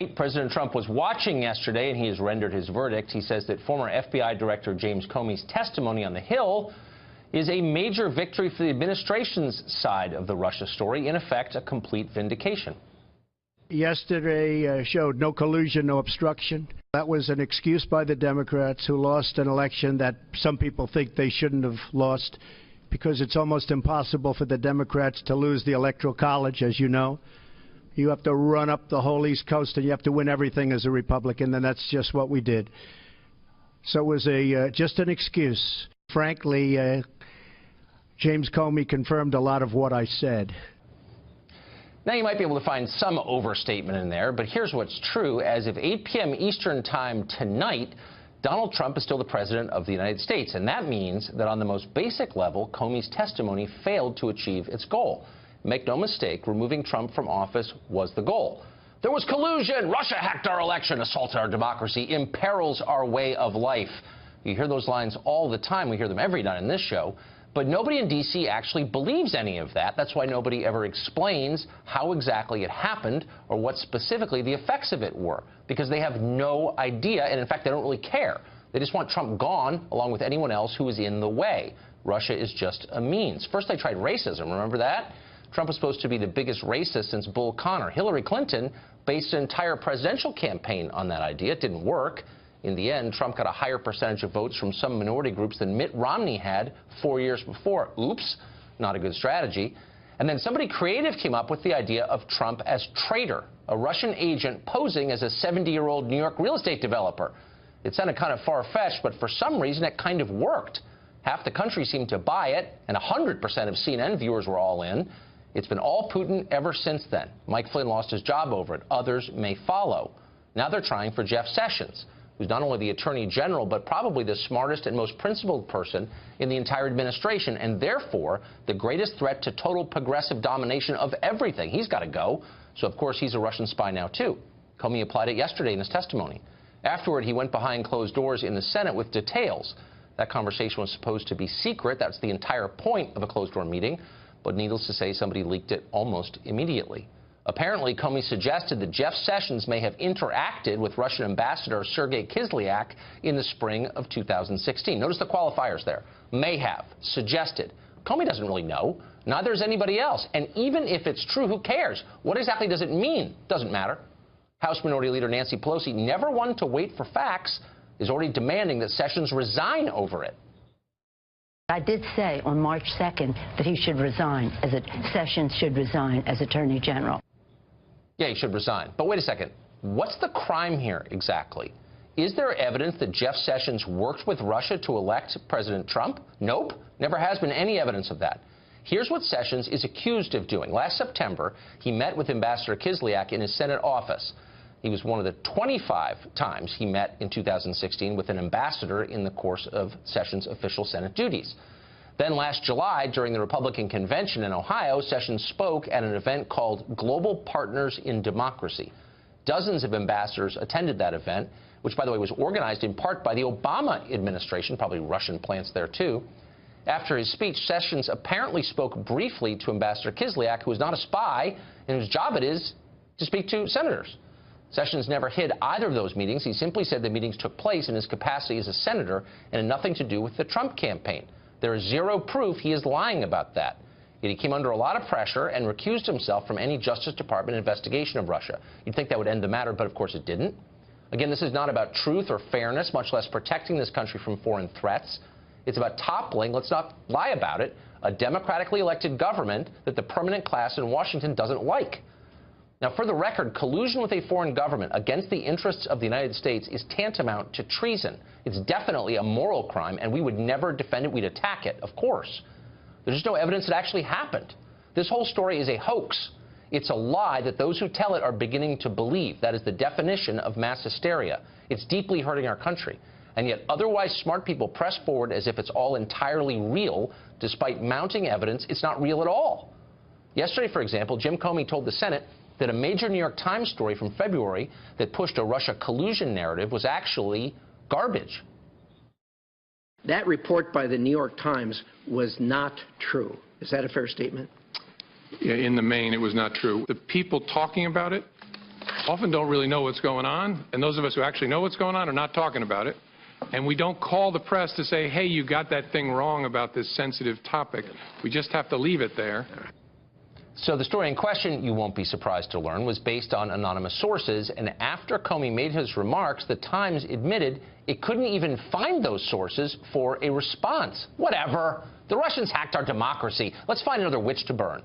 President Trump was watching yesterday, and he has rendered his verdict. He says that former FBI Director James Comey's testimony on the Hill is a major victory for the administration's side of the Russia story, in effect, a complete vindication. Yesterday showed no collusion, no obstruction. That was an excuse by the Democrats, who lost an election that some people think they shouldn't have lost, because it's almost impossible for the Democrats to lose the Electoral College, as you know. You have to run up the whole East Coast, and you have to win everything as a Republican, and that's just what we did. So it was just an excuse. Frankly, James Comey confirmed a lot of what I said. Now, you might be able to find some overstatement in there, but here's what's true. As of 8 p.m. Eastern Time tonight, Donald Trump is still the President of the United States, and that means that on the most basic level, Comey's testimony failed to achieve its goal. Make no mistake, removing Trump from office was the goal. There was collusion. Russia hacked our election, assaulted our democracy, imperils our way of life. You hear those lines all the time. We hear them every night in this show. But nobody in D.C. actually believes any of that. That's why nobody ever explains how exactly it happened or what specifically the effects of it were, because they have no idea, and in fact, they don't really care. They just want Trump gone, along with anyone else who is in the way. Russia is just a means. First, they tried racism. Remember that? Trump was supposed to be the biggest racist since Bull Connor. Hillary Clinton based an entire presidential campaign on that idea. It didn't work. In the end, Trump got a higher percentage of votes from some minority groups than Mitt Romney had 4 years before. Oops, not a good strategy. And then somebody creative came up with the idea of Trump as traitor, a Russian agent posing as a 70-year-old New York real estate developer. It sounded kind of far-fetched, but for some reason it kind of worked. Half the country seemed to buy it, and 100% of CNN viewers were all in. It's been all Putin ever since then. Mike Flynn lost his job over it. Others may follow. Now they're trying for Jeff Sessions, who's not only the Attorney General, but probably the smartest and most principled person in the entire administration, and therefore the greatest threat to total progressive domination of everything. He's got to go. So, of course, he's a Russian spy now, too. Comey applied it yesterday in his testimony. Afterward, he went behind closed doors in the Senate with details. That conversation was supposed to be secret. That's the entire point of a closed-door meeting. But needless to say, somebody leaked it almost immediately. Apparently, Comey suggested that Jeff Sessions may have interacted with Russian Ambassador Sergei Kislyak in the spring of 2016. Notice the qualifiers there. May have, suggested. Comey doesn't really know. Neither does anybody else. And even if it's true, who cares? What exactly does it mean? Doesn't matter. House Minority Leader Nancy Pelosi, never one to wait for facts, is already demanding that Sessions resign over it. I did say on March 2nd that he should resign, Sessions should resign as Attorney General. Yeah, he should resign. But wait a second. What's the crime here exactly? Is there evidence that Jeff Sessions worked with Russia to elect President Trump? Nope. Never has been any evidence of that. Here's what Sessions is accused of doing. Last September, he met with Ambassador Kislyak in his Senate office. He was one of the 25 times he met in 2016 with an ambassador in the course of Sessions' official Senate duties. Then last July, during the Republican convention in Ohio, Sessions spoke at an event called Global Partners in Democracy. Dozens of ambassadors attended that event, which, by the way, was organized in part by the Obama administration, probably Russian plants there, too. After his speech, Sessions apparently spoke briefly to Ambassador Kislyak, who is not a spy and whose job it is to speak to senators. Sessions never hid either of those meetings. He simply said the meetings took place in his capacity as a senator and had nothing to do with the Trump campaign. There is zero proof he is lying about that. Yet he came under a lot of pressure and recused himself from any Justice Department investigation of Russia. You'd think that would end the matter, but of course it didn't. Again, this is not about truth or fairness, much less protecting this country from foreign threats. It's about toppling, let's not lie about it, a democratically elected government that the permanent class in Washington doesn't like. Now, for the record, collusion with a foreign government against the interests of the United States is tantamount to treason. It's definitely a moral crime, and we would never defend it. We'd attack it, of course. There's just no evidence it actually happened. This whole story is a hoax. It's a lie that those who tell it are beginning to believe. That is the definition of mass hysteria. It's deeply hurting our country. And yet otherwise smart people press forward as if it's all entirely real, despite mounting evidence it's not real at all. Yesterday, for example, Jim Comey told the Senate that a major New York Times story from February that pushed a Russia collusion narrative was actually garbage. That report by the New York Times was not true. Is that a fair statement? In the main, it was not true. The people talking about it often don't really know what's going on, and those of us who actually know what's going on are not talking about it. And we don't call the press to say, hey, you got that thing wrong about this sensitive topic. We just have to leave it there. So the story in question, you won't be surprised to learn, was based on anonymous sources, and after Comey made his remarks, the Times admitted it couldn't even find those sources for a response. Whatever. The Russians hacked our democracy. Let's find another witch to burn.